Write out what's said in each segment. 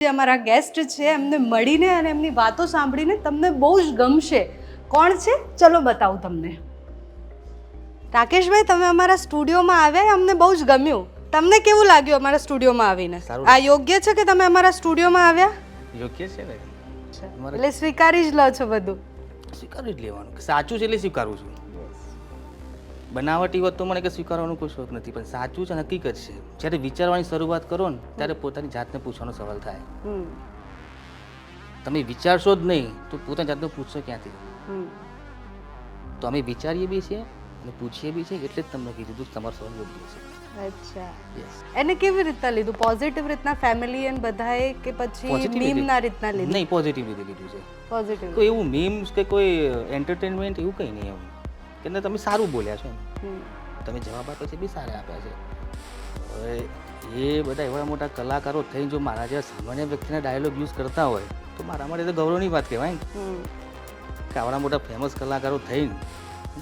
જે અમારા ગેસ્ટ છે એમને મળીને અને એમની વાતો સાંભળીને તમને બહુ જ ગમશે. કોણ છે ચલો બતાવું તમને. રાકેશભાઈ, તમે અમારા સ્ટુડિયોમાં આવ્યા, અમને બહુ જ ગમ્યું. તમને કેવું લાગ્યું અમારા સ્ટુડિયોમાં આવીને? આ યોગ્ય છે કે તમે અમારા સ્ટુડિયોમાં આવ્યા? યોગ્ય છે ને, એટલે સ્વીકારી જ લો છો બધું? સ્વીકારી જ લેવાનું. સાચું છે એટલે સ્વીકારું છું. બનાવટી વાત તો મને કે સ્વીકારવાનો કોઈ શોખ નથી, પણ સાચું છે, હકીકત છે. જ્યારે વિચારવાની શરૂઆત કરો ને ત્યારે પોતાની જાતને પૂછવાનો સવાલ થાય. તમે વિચારશો જ નહીં તો પોતાની જાતને પૂછશો ક્યાંથી? તો અમે વિચારીએ બી છીએ અને પૂછીએ બી છીએ, એટલે જ તમને કીધું તમારો સવાલ યોગ્ય છે. અચ્છા, એને કેવી રીતના લીધું? પોઝિટિવ રીતના ફેમિલી એન્ડ બધાએ કે પછી મીમ ના રીતના લીધું? નહીં, પોઝિટિવ રીતે લીધું છે. પોઝિટિવ. કોઈ એવું મીમ્સ કે કોઈ એન્ટરટેનમેન્ટ એવું કંઈ નહીં એમ કે તમે સારું બોલ્યા છો, તમે જવાબ આપ્યા છે બી સારા આપ્યા છે. હવે એ બધા એવા મોટા કલાકારો થઈને જો મારા જેવા સામાન્ય વ્યક્તિના ડાયલોગ યુઝ કરતા હોય તો મારા માટે તો ગૌરવની વાત કહેવાય ને કે આવડા મોટા ફેમસ કલાકારો થઈને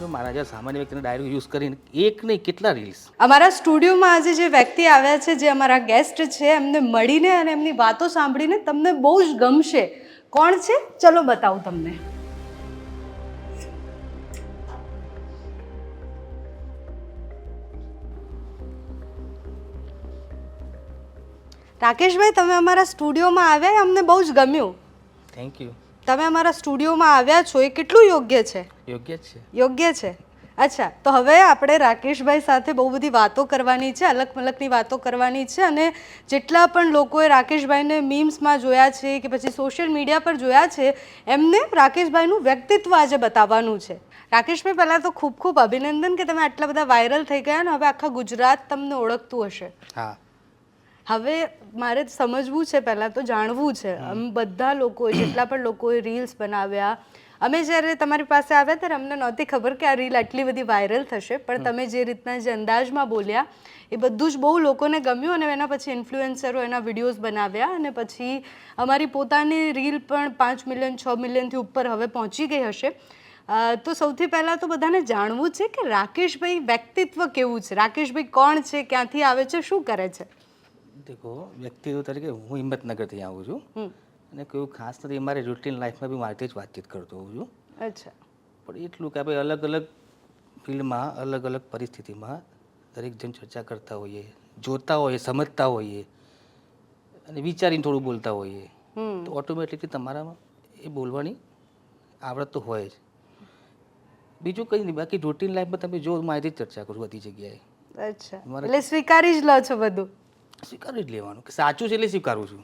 જો મારા જેવા સામાન્ય વ્યક્તિના ડાયલોગ યુઝ કરીને એક નહીં કેટલા રીલ્સ. અમારા સ્ટુડિયોમાં આજે જે વ્યક્તિ આવ્યા છે, જે અમારા ગેસ્ટ છે, એમને મળીને અને એમની વાતો સાંભળીને તમને બહુ જ ગમશે. કોણ છે ચલો બતાવું તમને. રાકેશભાઈ, તમે અમારા સ્ટુડિયોમાં આવ્યા, અમને બહુ જ ગમ્યું. Thank you. તમે અમારા સ્ટુડિયોમાં આવ્યા છો એ કેટલું યોગ્ય છે? યોગ્ય જ છે. યોગ્ય છે. અચ્છા, તો હવે આપણે રાકેશભાઈ સાથે બહુ બધી વાતો કરવાની છે, અલગ મલગની વાતો કરવાની છે. અને જેટલા પણ લોકોએ રાકેશભાઈને મીમ્સમાં જોયા છે કે પછી સોશિયલ મીડિયા પર જોયા છે, એમને રાકેશભાઈનું વ્યક્તિત્વ આજે બતાવવાનું છે. રાકેશભાઈ, પહેલાં તો ખૂબ ખૂબ અભિનંદન કે તમે આટલા બધા વાયરલ થઈ ગયા ને હવે આખા ગુજરાત તમને ઓળખતું હશે. હા. હવે મારે સમજવું છે, પહેલાં તો જાણવું છે, અમે બધા લોકોએ જેટલા પણ લોકોએ રીલ્સ બનાવ્યા, અમે જ્યારે તમારી પાસે આવ્યા ત્યારે અમને નહોતી ખબર કે આ રીલ આટલી બધી વાયરલ થશે, પણ તમે જે રીતના જે અંદાજમાં બોલ્યા એ બધું જ બહુ લોકોને ગમ્યું. અને એના પછી ઇન્ફ્લુએન્સરો એના વિડીયોઝ બનાવ્યા અને પછી અમારી પોતાની રીલ પણ 5 મિલિયન 6 મિલિયનથી ઉપર હવે પહોંચી ગઈ હશે. તો સૌથી પહેલાં તો બધાને જાણવું છે કે રાકેશભાઈ વ્યક્તિત્વ કેવું છે, રાકેશભાઈ કોણ છે, ક્યાંથી આવે છે, શું કરે છે? દેખો, વ્યક્તિત્વ તરીકે હું હિંમતનગરથી આવું છું અને કોઈ ખાસ નથી. મારી રૂટીન લાઈફમાં બી મારી જ વાતચીત કરતો હોઉં છું. અચ્છા. પણ એટલું કે આપણે અલગ અલગ ફિલ્ડમાં અલગ અલગ પરિસ્થિતિમાં દરેક જણ ચર્ચા કરતા હોઈએ, જોતા હોઈએ, સમજતા હોઈએ અને વિચારીને થોડું બોલતા હોઈએ તો ઓટોમેટિકલી તમારામાં એ બોલવાની આવડત તો હોય જ. બીજું કંઈ નહીં, બાકી રૂટીન લાઈફમાં તમે જો મારી જ ચર્ચા કરું બધી જગ્યાએ. અચ્છા, એટલે સ્વીકારી જ લો છો બધું? સ્વીકારી જ લેવાનું કે સાચું છે એટલે સ્વીકારું છું.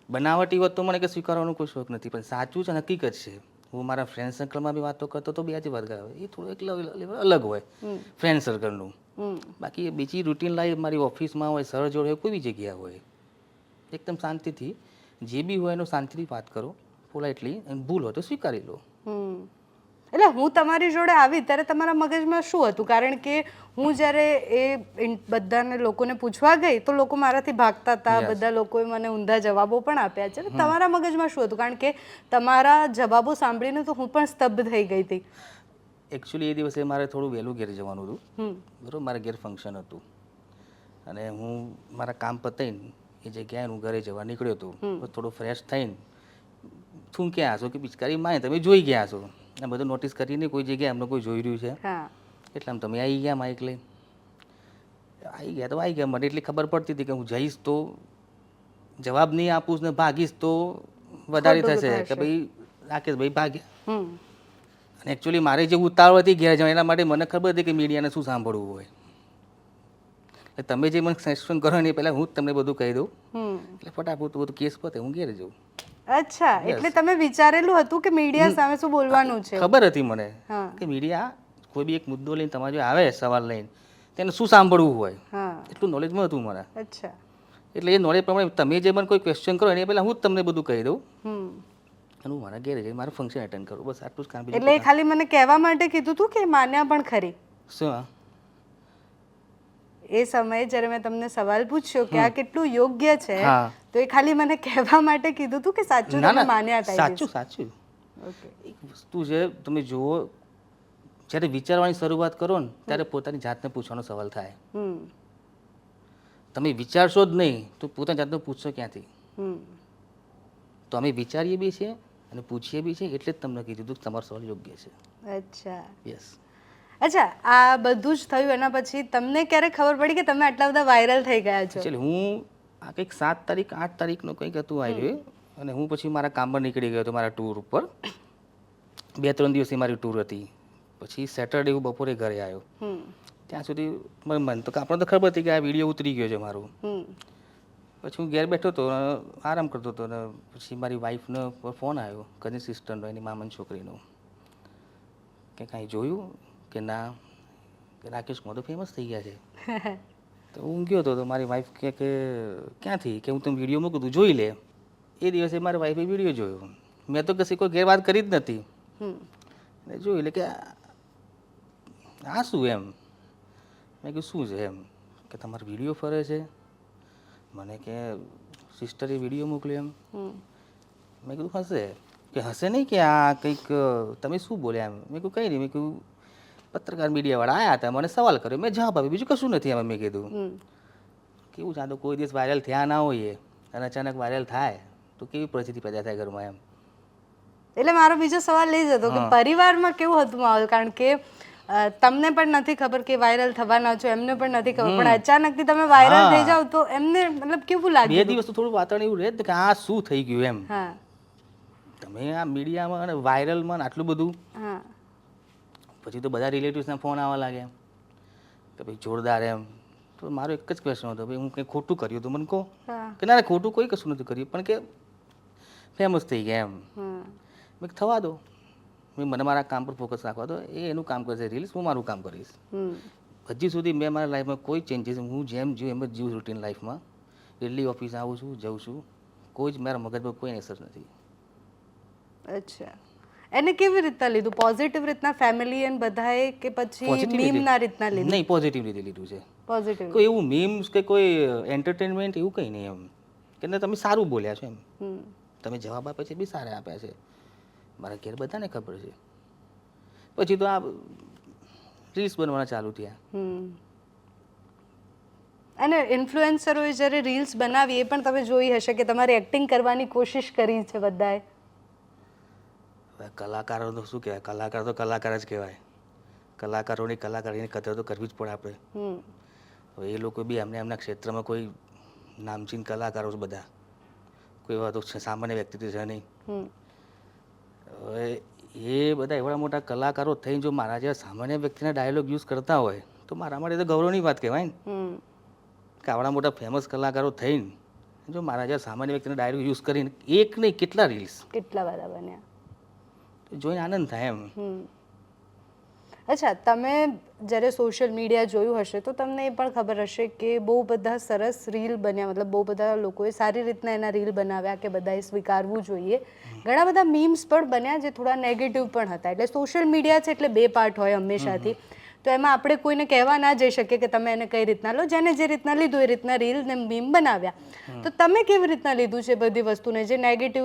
બનાવટી વાત તો મને કે સ્વીકારવાનો કોઈ શોખ નથી, પણ સાચું છે, હકીકત છે. હું મારા ફ્રેન્ડ સર્કલમાં બી વાતો કરતો તો બે જ વર્ગ આવે, એ થોડું એક અલગ હોય ફ્રેન્ડ સર્કલનું. બાકી બીજી રૂટીન લાઈફ મારી ઓફિસમાં હોય, સર જોડે હોય, કોઈ બી જગ્યા હોય, એકદમ શાંતિથી જે બી હોય એનો શાંતિથી વાત કરો, પોલાઇટલી, અને ભૂલ હોય તો સ્વીકારી લો. એટલે હું તમારી જોડે આવી ત્યારે તમારા મગજમાં શું હતું? કારણ કે હું જ્યારે એ બધાને લોકોને પૂછવા ગઈ તો લોકો મારાથી ભાગતા હતા, બધા લોકોએ મને ઊંધા જવાબો પણ આપ્યા છે. તમારા મગજમાં શું હતું? કારણ કે તમારા જવાબો સાંભળીને તો હું પણ સ્તબ્ધ થઈ ગઈ હતી. એકચ્યુઅલી એ દિવસે મારે થોડું વહેલું ઘેર જવાનું હતું, બરાબર. મારા ઘેર ફંક્શન હતું અને હું મારા કામ પતાવીને એ જગ્યાએ હું ઘરે જવા નીકળ્યો હતો. થોડું ફ્રેશ થઈને શું ક્યાં હશો કે પિચકારી માય તમે જોઈ ગયા છો આ બધું નોટિસ કરીને કોઈ જગ્યાએ અમને કોઈ જોઈ રહ્યું છે એટલે આમ તમે આવી ગયા માઇક લઈને. આવી ગયા તો આવી ગયા. મને એટલી ખબર પડતી હતી કે હું જઈશ તો જવાબ નહીં આપું ને ભાગીશ તો વધારે થશે કે ભાઈ રાકેશભાઈ ભાગ્યા. અને એકચ્યુઅલી મારે જે ઉતાવળ હતી ઘેર જવા એના માટે મને ખબર હતી કે મીડિયાને શું સાંભળવું હોય. એટલે તમે જે મને સજેશન કરો ને પહેલાં હું જ તમને બધું કહી દઉં એટલે ફટાફટ બધું કેસ પતે હું ઘેર જઉં. અચ્છા, એટલે તમે વિચારેલું હતું કે મીડિયા સામે શું બોલવાનું છે? ખબર હતી મને કે મીડિયા કોઈ બી એક મુદ્દો લઈને તમારે જો આવે સવાલ લઈને તેને શું સાંભળવું હોય એટલું નોલેજમાં હતું મારા. અચ્છા, એટલે એ નોલેજ પ્રમાણે તમે જે મને કોઈ ક્વેશ્ચન કરો એને પહેલાં હું જ તમને બધું કહી દઉં અને હું મારા ઘેર જઈને મારું ફંક્શન એટેન્ડ કરું, બસ આટલું જ કામ. એટલે ખાલી મને કહેવા માટે કીધું હતું કે માન્યા પણ ખરી? શું? એ સમયે જ્યારે મેં તમને સવાલ પૂછ્યો કે આ કેટલું યોગ્ય છે તો એ ખાલી મને કહેવા માટે કીધું હતું કે સાચું તમે માન્યા હતા? સાચું સાચું. એક વસ્તુ છે, તમે જુઓ, જ્યારે વિચારવાની શરૂઆત કરો ને ત્યારે પોતાની જાતને પૂછવાનો સવાલ થાય. તમે વિચારશો જ નહીં તો પોતાની જાતને પૂછશો ક્યાંથી? તો અમે વિચારીએ બી છીએ અને પૂછીએ બી છીએ, એટલે જ તમને કીધું હતું કે તમારો સવાલ યોગ્ય છે. અચ્છા યસ. અચ્છા, આ બધું જ થયું એના પછી તમને ક્યારે ખબર પડી કે તમે આટલા બધા વાયરલ થઈ ગયા છો? એકચ્યુઅલી હું આ કંઈક 7 તારીખ 8 તારીખનું કંઈક હતું આવ્યું, અને હું પછી મારા કામ પર નીકળી ગયો હતો મારા ટૂર ઉપર. 2-3 દિવસની મારી ટૂર હતી. પછી સેટરડે હું બપોરે ઘરે આવ્યો. ત્યાં સુધી મને તો આપણને તો ખબર હતી કે આ વિડીયો ઉતરી ગયો છે મારું. પછી હું ઘેર બેઠો હતો, આરામ કરતો હતો, અને પછી મારી વાઈફનો ફોન આવ્યો, કઝિન સિસ્ટરનો, એની મામાની છોકરીનો, કે કાંઈ જોયું કે ના, કે રાકેશ કુમાર તો ફેમસ થઈ ગયા છે. તો હું ગયો હતો, તો મારી વાઈફ કે ક્યાંથી, કે હું તમે વિડીયો મૂકું તું જોઈ લે. એ દિવસે મારી વાઈફે વિડીયો જોયો. મેં તો કશી કોઈ ગેરવાત કરી જ નથી. અને જોઈ લે કે આ શું એમ. મેં કીધું શું છે એમ, કે તમારો વિડીયો ફરે છે. મને કે સિસ્ટરે વિડીયો મોકલ્યો એમ. મેં કીધું હશે, કે હશે નહીં, કે આ કંઈક તમે શું બોલ્યા એમ. મેં કીધું કંઈ નહીં. મેં કીધું પત્રકાર મીડિયાવાળા આવ્યા હતા, મને સવાલ કર્યો, મેં જવાબ આપ્યો, બીજું કશું નથી એમાં. મેં કીધું કેવું છે, આ તો કોઈ દિવસ વાયરલ થયા ના હોઈએ અને અચાનક વાયરલ થાય તો કેવી પરિસ્થિતિ પેદા થાય ઘરમાં એમ. એટલે મારો બીજો સવાલ એ જ હતો કે પરિવારમાં કેવું હતું માહોલ, કારણ કે તમને પણ નથી ખબર કે વાયરલ થવાના છો, એમને પણ નથી ખબર, પણ અચાનકથી તમે વાયરલ થઈ જાવ તો એમને મતલબ કેવું લાગે? 2 દિવસ તો થોડું વાતાવરણ એવું રહે કે આ શું થઈ ગયું એમ. હા, તમે આ મીડિયામાં અને વાયરલમાં આટલું બધું, હા, પછી તો બધા રિલેટિવ્સના ફોન આવવા લાગ્યા કે ભાઈ જોરદાર એમ. તો મારો એક જ ક્વેશ્ચન હતો, ભાઈ હું કંઈ ખોટું કર્યું તો મને કહો. કે ના ખોટું કોઈ કશું નથી કર્યું, પણ કે ફેમસ થઈ ગયા એમ. મેં થવા દો, મને મારા કામ પર ફોકસ રાખવા દો. એ એનું કામ કરશે રીલ્સ, હું મારું કામ કરીશ. હજી સુધી મેં મારા લાઈફમાં કોઈ ચેન્જીસ, હું જેમ જીવું એમ જ જીવું રૂટીન લાઈફમાં. ડેલી ઓફિસ આવું છું, જઉં છું, કોઈ જ મારા મગજમાં કોઈ અસર નથી. અચ્છા, એને કેવી રીતના લીધું? પોઝિટિવ રીતના ફેમિલી એન્ડ બધાએ, કે પછી મીમના રીતના લીધું? નહીં, પોઝિટિવ રીતે લીધું છે. પોઝિટિવ. કોઈ એવું મીમ્સ કે કોઈ એન્ટરટેનમેન્ટ એવું કંઈ નહીં એમ, કે ના તમે સારું બોલ્યા છો એમ, તમે જવાબ આપ્યા છે બી સારા આપ્યા છે, મારા ઘેર બધાને ખબર છે. પછી તો આ રીલ્સ બનવાના ચાલુ થયા. અને ઇન્ફ્લુએન્સરોએ જ્યારે રીલ્સ બનાવી, એ પણ તમે જોઈ હશે કે તમારે એક્ટિંગ કરવાની કોશિશ કરી છે બધાએ. કલાકારો તો શું કહેવાય, કલાકાર તો કલાકાર જ કહેવાય. કલાકારોની કલાકારીની કદર તો કરવી જ પડે આપણે. હવે એ લોકો બી એમના ક્ષેત્રમાં કોઈ નામચીન કલાકારો છે બધા, કોઈ એવા તો સામાન્ય વ્યક્તિ તો છે નહીં. હવે એ બધા એવડા મોટા કલાકારો થઈને જો મારા જેવા સામાન્ય વ્યક્તિના ડાયલોગ યુઝ કરતા હોય તો મારા માટે તો ગૌરવની વાત કહેવાય ને. કે આવડા મોટા ફેમસ કલાકારો થઈને જો મારા જેવા સામાન્ય વ્યક્તિના ડાયલોગ યુઝ કરીને એક નહીં કેટલા રીલ્સ, કેટલા બધા બન્યા, જોઈને આનંદ થાય એમ. અચ્છા, તમે જ્યારે સોશિયલ મીડિયા જોયું હશે તો તમને એ પણ ખબર હશે કે બહુ બધા સરસ રીલ બન્યા, મતલબ બહુ બધા લોકોએ સારી રીતના એના રીલ બનાવ્યા કે બધાએ સ્વીકારવું જોઈએ. ઘણા બધા મીમ્સ પણ બન્યા જે થોડા નેગેટિવ પણ હતા. એટલે સોશિયલ મીડિયા છે એટલે બે પાર્ટ હોય હંમેશાથી, તો એમાં આપણે કોઈને કહેવા ના જઈ શકીએ કે તમે એને કઈ રીતના લો. જેને જે રીતના લીધું એ રીતના રીલ ને મીમ બનાવ્યા. તો તમે કેવી રીતના લીધું છે બધી વસ્તુને, જે નેગેટિવ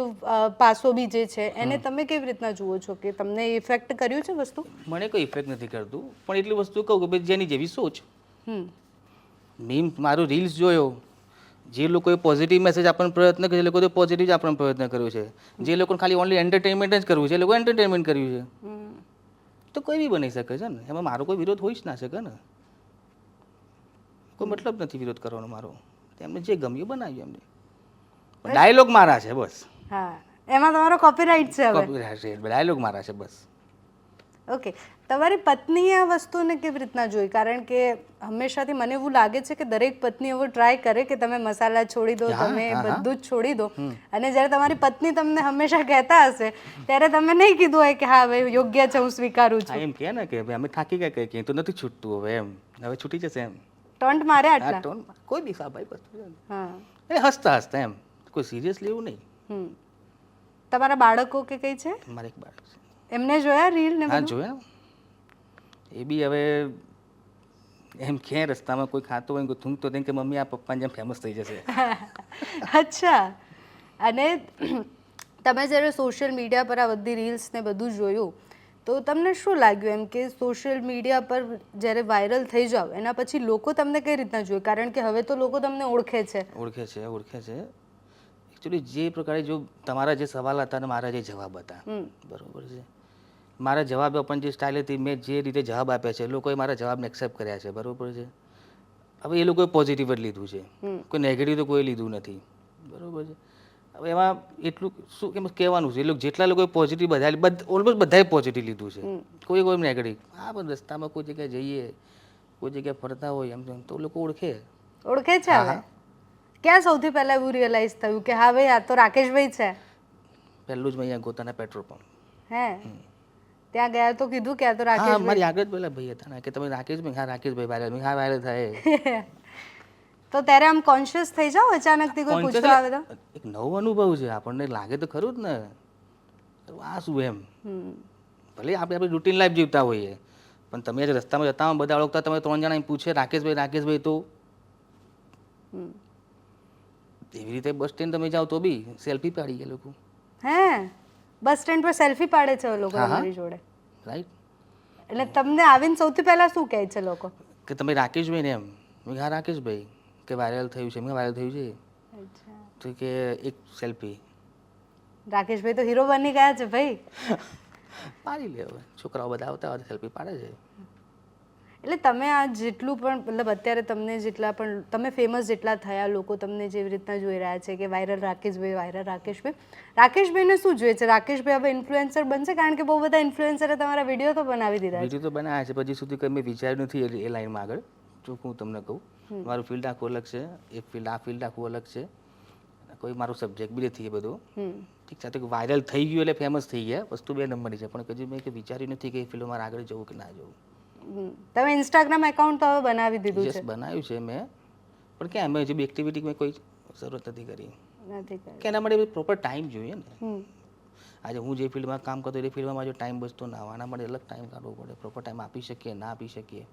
પાસો બી જે છે એને તમે કેવી રીતના જુઓ છો, કે તમને ઇફેક્ટ કર્યું છે વસ્તુ? મને કોઈ ઇફેક્ટ નથી કરતું, પણ એટલી વસ્તુ કહું કે ભાઈ જેની જેવી સોચ. મીમ મારું રીલ્સ જોયો, જે લોકોએ પોઝિટિવ મેસેજ આપવાનો પ્રયત્ન કર્યો, એ લોકોએ પોઝિટિવ જ આપવાનો પ્રયત્ન કર્યો છે. જે લોકોને ખાલી ઓનલી એન્ટરટેનમેન્ટ જ કરવું છે એ લોકો એન્ટરટેનમેન્ટ કર્યું છે. તો કોઈ બી બની શકે છે ને, એમાં મારો કોઈ વિરોધ હોઈ જ ના શકે ને. કોઈ મતલબ નથી વિરોધ કરવાનો મારો. એમને જે ગમ્યું બનાવ્યું એમને. ડાયલોગ મારા છે બસ. હા, એમાં તમારો કોપીરાઇટ છે હવે? કોપીરાઇટ, ડાયલોગ મારા છે બસ. ઓકે, તમારી પત્નીએ આ વસ્તુને કેવી રીતના જોઈ? કારણ કે હંમેશાથી મને એવું લાગે છે કે દરેક પત્ની એવો ટ્રાય કરે કે તમે મસાલા છોડી દો, તમે બધું જ છોડી દો. અને જ્યારે તમારી પત્ની તમને હંમેશા કહેતા હશે ત્યારે તમે નહીં કીધું હોય કે હા હવે યોગ્ય છે, હું સ્વીકારું છું? એમ કહે ને કે અમે થાકી ગયા કઈ તો નથી છૂટતું હવે એમ, હવે છૂટી જશે એમ. ટોન્ટ મારે આટલા? કોઈ બી ભાઈ બસ. હા, એ હસતા હસતા એમ, કોઈ સિરિયસલી એવું નહીં. તમારા બાળકો કે કઈ છે? મારે એક બાળક છે. એમને જોયા રીલ ને? હા જોયા. એ બી હવે એમ કે રસ્તામાં કોઈ ખાતો હોય કોઈ થૂંકતો હોય કે મમ્મી આ પપ્પાને જેમ ફેમસ થઈ જશે. અચ્છા, અને તમે જ્યારે સોશિયલ મીડિયા પર આ બધી રીલ્સ ને બધું જોયું તો તમને શું લાગ્યું એમ કે સોશિયલ મીડિયા પર જ્યારે વાયરલ થઈ જાવ એના પછી લોકો તમને કઈ રીતના જોઈએ? કારણ કે હવે તો લોકો તમને ઓળખે છે. ઓળખે છે. એકચ્યુઅલી જે પ્રકારે જો તમારા જે સવાલ હતા અને મારા જે જવાબ હતા, બરોબર છે, મારા જવાબ પણ જે સ્ટાઇલ હતી, મેં જે રીતે જવાબ આપ્યા છે, લોકોએ મારા જવાબને એક્સેપ્ટ કર્યા છે, બરોબર છે. હવે એ લોકોએ પોઝિટિવ જ લીધું છે, કોઈ નેગેટિવ તો કોઈ લીધું નથી, બરોબર છે. હવે એમાં એટલું શું એમ કહેવાનું છે, એ લોકો જેટલા લોકોએ પોઝિટિવ બધા ઓલમોસ્ટ બધાએ પોઝિટિવ લીધું છે, કોઈ નેગેટિવ. હા, પણ રસ્તામાં કોઈ જગ્યાએ જઈએ, કોઈ જગ્યાએ ફરતા હોય એમ તો લોકો ઓળખે છે હવે. ક્યાં સૌથી પહેલા એવું રિયલાઇઝ થયું કે હા ભાઈ આ તો રાકેશભાઈ છે? પહેલું જ મેં અહીંયા ગોતાના પેટ્રોલ પંપ. હે ત્યાં ગયા તો કીધું કે આ તો રાકેશ. હા, મારી આગળ જ પેલા ભાઈ હતા ને કે તમે રાકેશભાઈ? હા, રાકેશભાઈ વાયરલ. હા, વાયરલ થાય. તો ત્યારે આમ કોન્શિયસ થઈ જાઓ અચાનકથી કોઈ પૂછવા આવે તો? એક નવો અનુભવ છે, આપણને લાગે તો ખરું જ ને આ શું એમ. ભલે આપણે આપણી રૂટીન લાઈફ જીવતા હોઈએ, પણ તમે જે રસ્તામાં જતા હો બધા ઓળખતા, તમે 3 જણા પૂછે રાકેશભાઈ રાકેશભાઈ, તો એવી રીતે બસ સ્ટેન્ડ તમે જાઓ તો બી સેલ્ફી પાડી ગયા લોકો. હે બસ સ્ટેન્ડ પર સેલ્ફી પાડે છે લોકો તમારી જોડે? રાઈટ. એટલે તમને આવીને સૌથી પહેલા શું કહે છે લોકો? કે તમે રાકેશભાઈ ને એમ. હા, રાકેશભાઈ કે વાયરલ થયું છે. મેં વાયરલ થયું છે તો કે એક સેલ્ફી. રાકેશભાઈ તો હીરો બની ગયા છે ભાઈ. પાડી લે હવે, છોકરાઓ બધા આવતા હોય સેલ્ફી પાડે છે. એટલે તમે આ જેટલું પણ મતલબ અત્યારે તમને જેટલા પણ તમે ફેમસ જેટલા થયા, લોકો તમને જેવી રીતના જોઈ રહ્યા છે કે વાયરલ રાકેશભાઈ, વાયરલ રાકેશભાઈ, રાકેશભાઈને શું જોઈએ છે? રાકેશભાઈ હવે ઇન્ફ્લુએન્સર બનશે? કારણ કે બહુ બધા ઇન્ફ્લુએન્સરે તમારા વિડીયો તો બનાવી દીધા છે. વિડીયો તો બનાવ્યા છે, પછી સુધી કંઈ મેં વિચાર્યું નથી એ લાઈનમાં આગળ. જો હું તમને કહું, મારું ફિલ્ડ આખું અલગ છે, એક ફિલ્ડ આ ફિલ્ડ આખું અલગ છે, કોઈ મારો સબ્જેક્ટ બી નથી એ બધું. ઠીક છે, તો વાયરલ થઈ ગયું એટલે ફેમસ થઈ ગયા, વસ્તુ 2 નંબરની છે, પણ કદી મેં વિચાર્યું નથી કે એ ફિલ્ડમાં મારે આગળ જવું કે ના જવું. તમે ઇન્સ્ટાગ્રામ એકાઉન્ટ તો હવે બનાવી દીધું છે? યસ, બનાવ્યું છે મેં, પણ ક્યાં મેં જે બી એક્ટિવિટી મેં કોઈ શરૂઆત નથી કરી. કે એના માટે પ્રોપર ટાઈમ જોઈએ ને. આજે હું જે ફિલ્ડમાં કામ કરતો એ ફિલ્ડમાં જો ટાઈમ બચતો ના હોય, આના માટે અલગ ટાઈમ કાઢવો પડે. પ્રોપર ટાઈમ આપી શકીએ ના આપી શકીએ.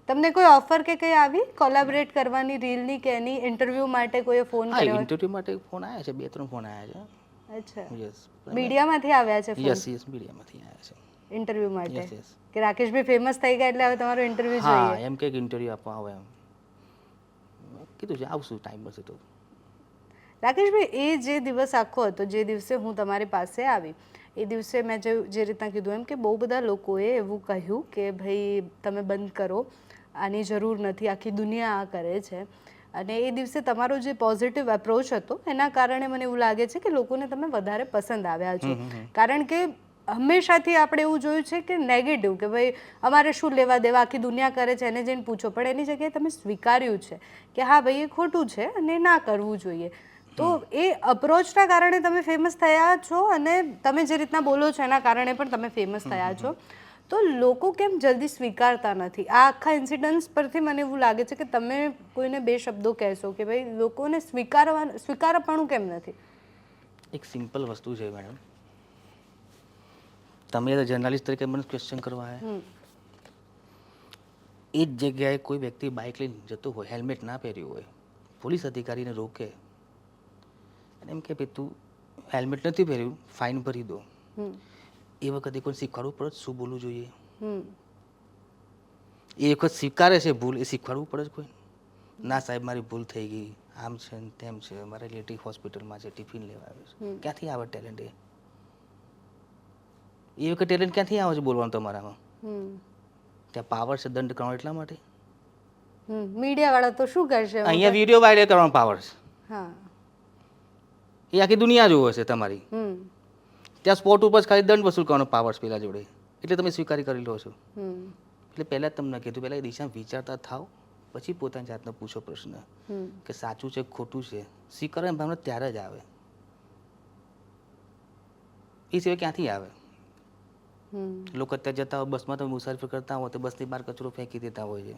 તમને કોઈ ઓફર કે કઈ આવી કોલેબોરેટ કરવાની રીલની કે એની ઇન્ટરવ્યુ માટે કોઈ ફોન કર્યો? ઇન્ટરવ્યુ માટે ફોન આવ્યા છે, 2-3 ફોન આવ્યા છે. અચ્છા, યસ. મીડિયામાંથી આવ્યા છે ફોન? યસ, મીડિયામાંથી આવ્યા છે ઇન્ટરવ્યુ માટે યસ યસ. કે રાકેશભાઈ ફેમસ થઈ ગયા એટલે હવે તમારો ઇન્ટરવ્યુ જોઈએ? હા, એમ કે ઇન્ટરવ્યુ આપવા આવે એમ કીધું છે, આવશું ટાઈમ બચે તો. રાકેશભાઈ, એ જે દિવસ આખો હતો, જે દિવસે હું તમારી પાસે આવી, એ દિવસે મેં જે રીતના કીધું એમ કે બહુ બધા લોકોએ એવું કહ્યું કે ભાઈ તમે બંધ કરો, આની જરૂર નથી, આખી દુનિયા આ કરે છે. અને એ દિવસે તમારો જે પોઝિટિવ એપ્રોચ હતો એના કારણે મને એવું લાગે છે કે લોકોને તમે વધારે પસંદ આવ્યા છો. કારણ કે હંમેશાથી આપણે એવું જોયું છે કે નેગેટિવ, કે ભાઈ અમારે શું લેવા દેવા, આખી દુનિયા કરે છે એને જઈને પૂછો. પણ એની જગ્યાએ તમે સ્વીકાર્યું છે કે હા ભાઈ એ ખોટું છે અને ના કરવું જોઈએ. તો એ અપ્રોચના કારણે તમે ફેમસ થયા છો, અને તમે જે રીતના બોલો છો એના કારણે પણ તમે ફેમસ થયા છો. તો લોકો કેમ જલ્દી સ્વીકારતા નથી? આ આખા ઇન્સિડન્ટ્સ પરથી મને એવું લાગે છે કે તમે કોઈને 2 શબ્દો કહેશો કે ભાઈ લોકોને સ્વીકારવાનું કેમ નથી? એક સિમ્પલ વસ્તુ છે મેડમ, તમે એઝ જર્નલિસ્ટ તરીકે મને ક્વેશ્ચન કરવા આવ્યા, એ જ જગ્યાએ કોઈ વ્યક્તિ બાઇક લઈને જતો હોય, હેલ્મેટ ના પહેર્યું હોય, પોલીસ અધિકારીને રોકે અને એમ કે ભાઈ તું હેલ્મેટ નથી પહેર્યું, ફાઇન ભરી દો. એ વખતે કોઈ શીખવાડવું પડે શું બોલવું જોઈએ? એ વખત સ્વીકારે છે ભૂલ, એ શીખવાડવું પડે કોઈ? ના સાહેબ મારી ભૂલ થઈ ગઈ, આમ છે ને તેમ છે, મારા રિલેટિવ હોસ્પિટલમાં છે, ટિફિન લેવા આવ્યો છે. ક્યાંથી આવે ટેલેન્ટ? એ વખત ટેલેન્ટ ક્યાંથી આવે છે બોલવાનું તમારામાં? ત્યાં પાવર છે દંડ કરવાનો એટલા માટે. મીડિયાવાળા તો શું કરશે? અહીંયા વિડીયો વાયરલ કરવાનો પાવર છે. હા, એ આખી દુનિયા જોવે છે તમારી. ત્યાં સ્પોટ ઉપર ખાલી દંડ વસૂલ કરવાનો પાવર પેલા જોડે, એટલે તમે સ્વીકારી કરી લો છો. એટલે પહેલાં તમને કીધું, પહેલાં એ દિશામાં વિચારતા થાવ, પછી પોતાની જાતને પૂછો પ્રશ્ન કે સાચું છે ખોટું છે. સ્વીકારવાની ભાવના ત્યારે જ આવે, એ સિવાય ક્યાંથી આવે? લોકો અત્યારે જતા હોય બસમાં, તમે મુસાફરી કરતા હોય તો બસની બહાર કચરો ફેંકી દેતા હોય છે,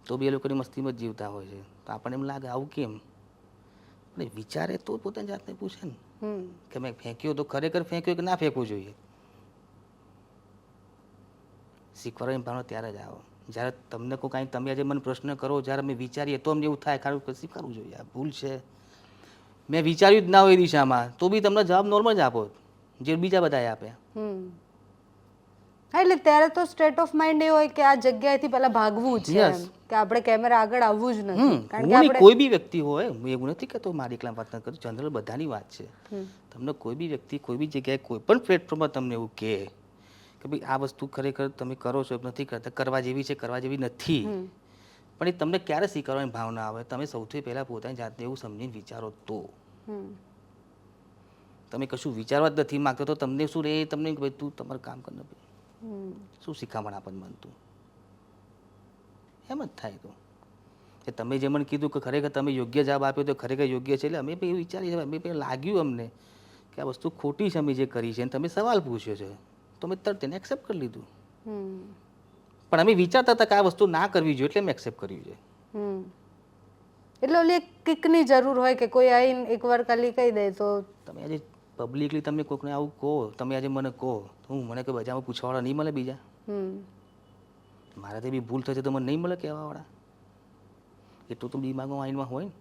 તો બી એ લોકોની મસ્તીમાં જ જીવતા હોય છે. તો આપણને એમ લાગે આવું કેમ? એટલે વિચારે તો પોતાની જાતને પૂછે ને કે મેં ફેંક્યો તો ખરેખર ફેંક્યો કે ના ફેંકવું જોઈએ. શીખવાડવાની ભાવના ત્યારે જ આવે જ્યારે તમને કોઈ કાંઈ, તમે આજે મને પ્રશ્ન કરો, જ્યારે અમે વિચારીએ તો અમને એવું થાય ખારું કે શીખવાડવું જોઈએ, આ ભૂલ છે. મેં વિચાર્યું જ ના હોય એ દિશામાં તો બી તમને જવાબ નોર્મલ જ આપો જે બીજા બધાએ આપ્યા. હા એટલે ત્યારે તો સ્ટેટ ઓફ માઇન્ડ એ હોય કે આ જગ્યાએથી પહેલા ભાગવું છે Yes. એમ, કે આપણે કેમેરા આગળ આવવું જ નથી હું કારણ કે નહીં, આપણે કોઈ બી વ્યક્તિ હોય, હું એવું નથી કહેતો મારી એકલા વાત ન કરું, જનરલ બધાની વાત છે. તમને કોઈ બી વ્યક્તિ કોઈ બી જગ્યાએ કોઈ પણ પ્લેટફોર્મમાં તમને એવું કહે કે ભાઈ આ વસ્તુ ખરેખર તમે કરો છો નથી કરતા, કરવા જેવી છે કરવા જેવી નથી, પણ એ તમને ક્યારે સ્વીકારવાની ભાવના આવે? તમે સૌથી પહેલાં પોતાની જાતને એવું સમજીને વિચારો તો. તમે કશું વિચારવા જ નથી માગતો તો તમને શું રે? તમને કે ભાઈ તું તમારું કામ કર ને ભાઈ, શું શીખામણ આપણને બનતું? એમ જ થાય તો કે તમે જે મને કીધું કે ખરેખર તમે યોગ્ય જવાબ આપ્યો તો ખરેખર યોગ્ય છે, એટલે અમે પણ એવું વિચારીએ, અમે પણ લાગ્યું અમને કે આ વસ્તુ ખોટી છે અમે જે કરી છે, અને તમે સવાલ પૂછ્યો છે તો અમે તરત એને એક્સેપ્ટ કરી લીધું. પણ અમે વિચારતા હતા કે આ વસ્તુ ના કરવી જોઈએ એટલે મેં એક્સેપ્ટ કર્યું છે. એટલે ઓલી એક કિકની જરૂર હોય કે કોઈ આવીને એકવાર ખાલી કહી દે તો તમે આજે પબ્લિકલી તમે કોઈકને આવું કહો, તમે આજે મને કહો તો હું મને કે બજારમાં પૂછવાવાળા નહીં મળે બીજા? મારાથી બી ભૂલ થશે તો મને નહીં મળે કહેવાવાળા? એટલું તો દિમાગમાં માઇન્ડમાં હોય ને.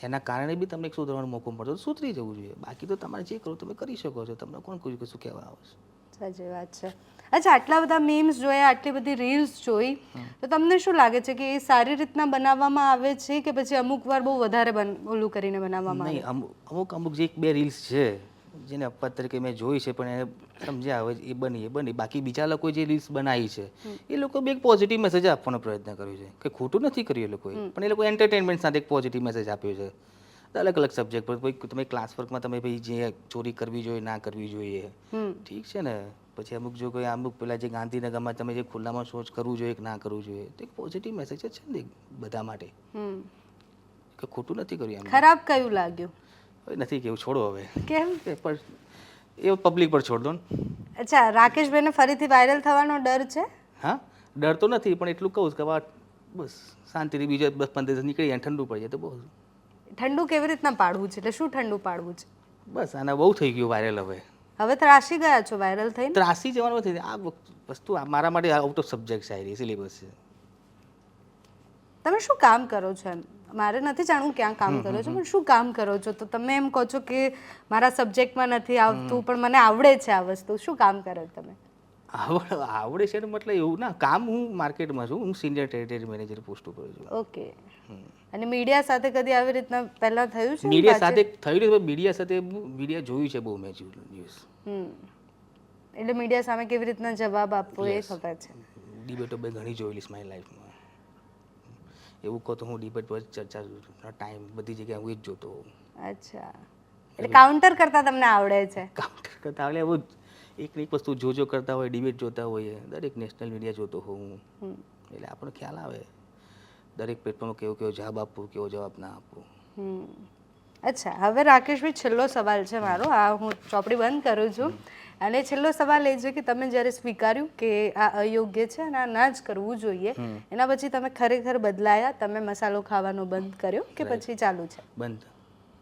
એના કારણે બી તમને એક સુધરવાનો મોકો મળતો તો સુધરી જવું જોઈએ. બાકી તો તમારે જે કરો તમે કરી શકો છો, તમને કોણ કોઈ કશું કહેવા આવશે? સાચી વાત છે. અચ્છા, આટલા બધા મીમ્સ જોયા, આટલી બધી રીલ્સ જોઈ, તો તમને શું લાગે છે કે એ સારી રીતના બનાવવામાં આવે છે કે પછી અમુક વાર બહુ વધારે ઓલું કરીને બનાવવામાં આવે? નહીં, અમુક જે એક બે રીલ્સ છે જેને અપવાદ તરીકે મેં જોઈ છે, પણ એને સમજ્યા હવે એ બની. બાકી બીજા લોકો જે રીલ્સ બનાવી છે એ લોકો બી એક પોઝિટિવ મેસેજ આપવાનો પ્રયત્ન કર્યો છે, કે ખોટું નથી કર્યું એ લોકોએ, પણ એ લોકો એન્ટરટેનમેન્ટ સાથે એક પોઝિટિવ મેસેજ આપ્યો છે. અલગ અલગ સબ્જેક્ટ પર ભાઈ તમે ક્લાસ વર્કમાં તમે ભાઈ જે ચોરી કરવી જોઈએ ના કરવી જોઈએ, ઠીક છે ને. પછી અમુક જો કોઈ અમુક પેલા જે ગાંધીનગરમાં તમે જે ખુલ્લામાં શૌચ કરવું જોઈએ કે ના કરવું જોઈએ, તો એક પોઝિટિવ મેસેજ છે ને બધા માટે, કે ખોટું નથી કર્યું. એમ ખરાબ કયું લાગ્યું? નથી કેવું, છોડો હવે. કેમ? પણ એ પબ્લિક પર છોડ દો ને. અચ્છા, રાકેશભાઈને ફરીથી વાયરલ થવાનો ડર છે? હા, ડર તો નથી, પણ એટલું કહું કે બસ શાંતિથી બીજો 10-15 દિવસ નીકળી જાય, ઠંડુ પડી જાય તો બહુ. ઠંડુ કેવી રીતના પાડવું છે? એટલે શું ઠંડુ પાડવું છે? બસ આના બહુ થઈ ગયું વાયરલ. હવે ત્રાસી ગયા છો વાયરલ થઈને? ત્રાસી જવાનું નથી. આ વસ્તુ મારા માટે આઉટ ઓફ સબ્જેક્ટ છે, સિલેબસ છે. તમે શું કામ કરો છો? એમ મારે નથી જાણવું ક્યાં કામ કરો છો, પણ શું કામ કરો છો? તો તમે એમ કહો છો કે મારા સબ્જેક્ટમાં નથી આવતું પણ મને આવડે છે આ વસ્તુ. શું કામ કરો તમે? આવડે છે મતલબ એવું ના, કામ હું માર્કેટમાં છું, હું સિનિયર ટેરિટરી મેનેજર પોસ્ટ ઉપર છું. ઓકે. અને મીડિયા સાથે કદી આવી રીતના પહેલા થયું છે? મીડિયા સાથે થયું છે, મીડિયા જોયું છે બહુ મેં ન્યૂઝ. એટલે મીડિયા સામે કેવી રીતના જવાબ આપવો એ ખબર છે. ડિબેટો બે ઘણી જોયેલી મારી લાઈફમાં. એવું કહો તો હું ડિબેટ પર ચર્ચા ટાઈમ બધી જગ્યાએ હું જ જોતો હોઉં. અચ્છા, એટલે કાઉન્ટર કરતા તમને આવડે છે? કાઉન્ટર કરતા આવડે એવું એક વસ્તુ જો કરતા હોય, ડિબેટ જોતા હોઈએ, દરેક નેશનલ મીડિયા જોતો હોઉં, એટલે આપણને ખ્યાલ આવે દરેક પ્લેટફોર્મ કેવો જવાબ આપવો, કેવો જવાબ ના આપવો. અચ્છા, હવે રાકેશભાઈ છેલ્લો સવાલ છે મારો, આ હું ચોપડી બંધ કરું છું. અને છેલ્લો સવાલ એ છે કે તમે જ્યારે સ્વીકાર્યું કે આ અયોગ્ય છે અને આ ના જ કરવું જોઈએ, એના પછી તમે ખરેખર બદલાયા? તમે મસાલો ખાવાનો બંધ કર્યો કે પછી ચાલુ છે? બંધ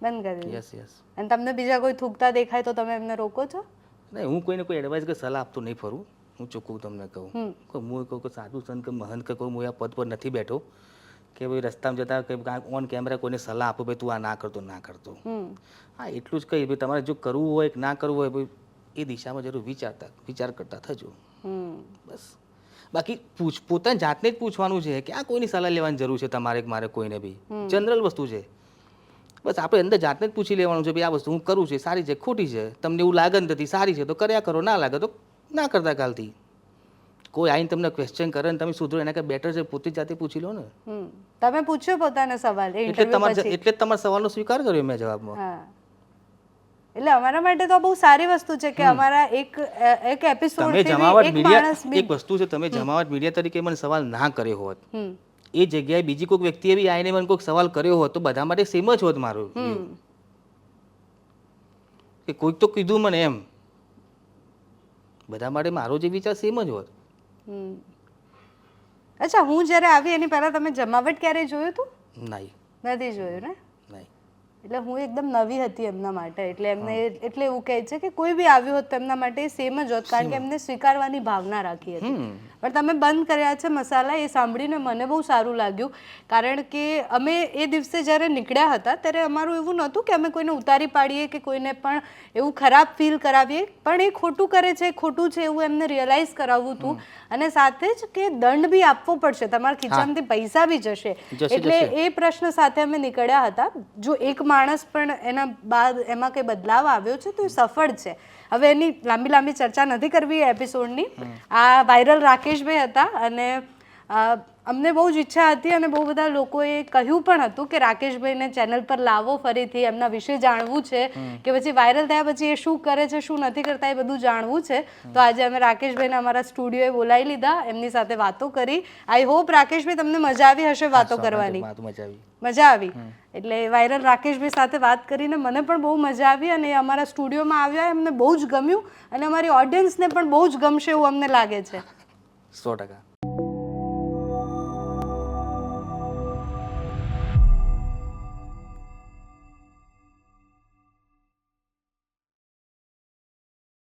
કરી દીધું. Yes yes. અને તમને બીજા કોઈ થૂકતા દેખાય તો તમે એમને રોકો છો? નહીં, હું કોઈને કોઈ એડવાઇસ કે સલાહ આપતો નહીં ફરું. હું ચોખ્ખું તમને કહું, હું કહું કે સાધુ સંત કે મહંત કે કોઈ હું આ પદ પર નથી બેઠો કે ભાઈ રસ્તામાં જતા કે ઓન કેમેરા કોઈને સલાહ આપો ભાઈ તું આ ના કરતો ના કરતો. હા, એટલું જ કહી ભાઈ તમારે જો કરવું હોય કે ના કરવું હોય ભાઈ એ દિશામાં જરૂર વિચાર કરતા થજો, બસ. બાકી પોતાની જાતને જ પૂછવાનું છે કે આ કોઈની સલાહ લેવાની જરૂર છે તમારે કે મારે કોઈને બી? જનરલ વસ્તુ છે. બસ આપણે અંદર જાતને જ પૂછી લેવાનું છે ભાઈ આ વસ્તુ હું કરું છું સારી છે ખોટી છે? તમને એવું લાગે નથી સારી છે તો કર્યા કરો, ના લાગે તો ના કરતા કાલથી. કોઈ આવીને તમને ક્વેશ્ચન કરે ને તમે સુધરો એના કરતાં બેટર છે પોતે જાતે પૂછી લો ને. તમે પૂછ્યો પોતાનો સવાલ એટલે તમારા સવાલનો સ્વીકાર કર્યો મેં જવાબમાં. એટલે અમારા માટે તો બહુ સારી વસ્તુ છે કે અમારા એક એપિસોડ તમે જમાવટ મીડિયા એક વસ્તુ છે, તમે જમાવટ મીડિયા તરીકે મને સવાલ ના કર્યો હોત, એ જગ્યાએ બીજી કોઈક વ્યક્તિએ બી આવીને મને કોઈક સવાલ કર્યો હોત તો બધા માટે સેમ જ હોત મારું. કે કોઈક તો કીધું મને એમ, બધા માટે મારો જે વિચાર સેમ જ હોત. અચ્છા, હું જ્યારે આવી એની પહેલા તમે જમાવટ ક્યારે જોયું હતું? નહીં. નથી જોયું ને? નહીં. એટલે હું એકદમ નવી હતી એમના માટે, એટલે એમને એટલે એવું કહે છે કે કોઈ બી આવ્યું હોત તો એમના માટે સેમ જ હોત, કારણ કે એમને સ્વીકારવાની ભાવના રાખી હતી. પણ તમે બંધ કર્યા છે મસાલા, એ સાંભળીને મને બહુ સારું લાગ્યું, કારણ કે અમે એ દિવસે જ્યારે નીકળ્યા હતા ત્યારે અમારું એવું નહોતું કે અમે કોઈને ઉતારી પાડીએ કે કોઈને પણ એવું ખરાબ ફીલ કરાવીએ, પણ એ ખોટું કરે છે, ખોટું છે એવું એમને રિયલાઇઝ કરાવવું હતું. અને સાથે જ કે દંડ બી આપવો પડશે, તમારા ખીચામાંથી પૈસા બી જશે, એટલે એ પ્રશ્ન સાથે અમે નીકળ્યા હતા. જો એક માણસ પણ એના બાદ એમાં કંઈ બદલાવ આવ્યો છે તો એ સફળ છે. હવે એની લાંબી ચર્ચા નથી કરવી એ એપિસોડની. આ વાયરલ રાકેશભાઈ હતા, અને અમને બહુ જ ઈચ્છા હતી અને બહુ બધા લોકોએ કહ્યું પણ હતું કે રાકેશભાઈને ચેનલ પર લાવો, ફરીથી એમના વિશે જાણવું છે, કે પછી વાયરલ થયા પછી એ શું કરે છે, શું નથી કરતા, એ બધું જાણવું છે. તો આજે અમે રાકેશભાઈને અમારા સ્ટુડિયોએ બોલાવી લીધા, એમની સાથે વાતો કરી. આઈ હોપ રાકેશભાઈ તમને મજા આવી હશે વાતો કરવાની. મજા આવી. એટલે વાયરલ રાકેશભાઈ સાથે વાત કરીને મને પણ બહુ મજા આવી, અને અમારા સ્ટુડિયોમાં આવ્યા, એમને બહુ જ ગમ્યું, અને અમારી ઓડિયન્સને પણ બહુ જ ગમશે એવું અમને લાગે છે. 100%.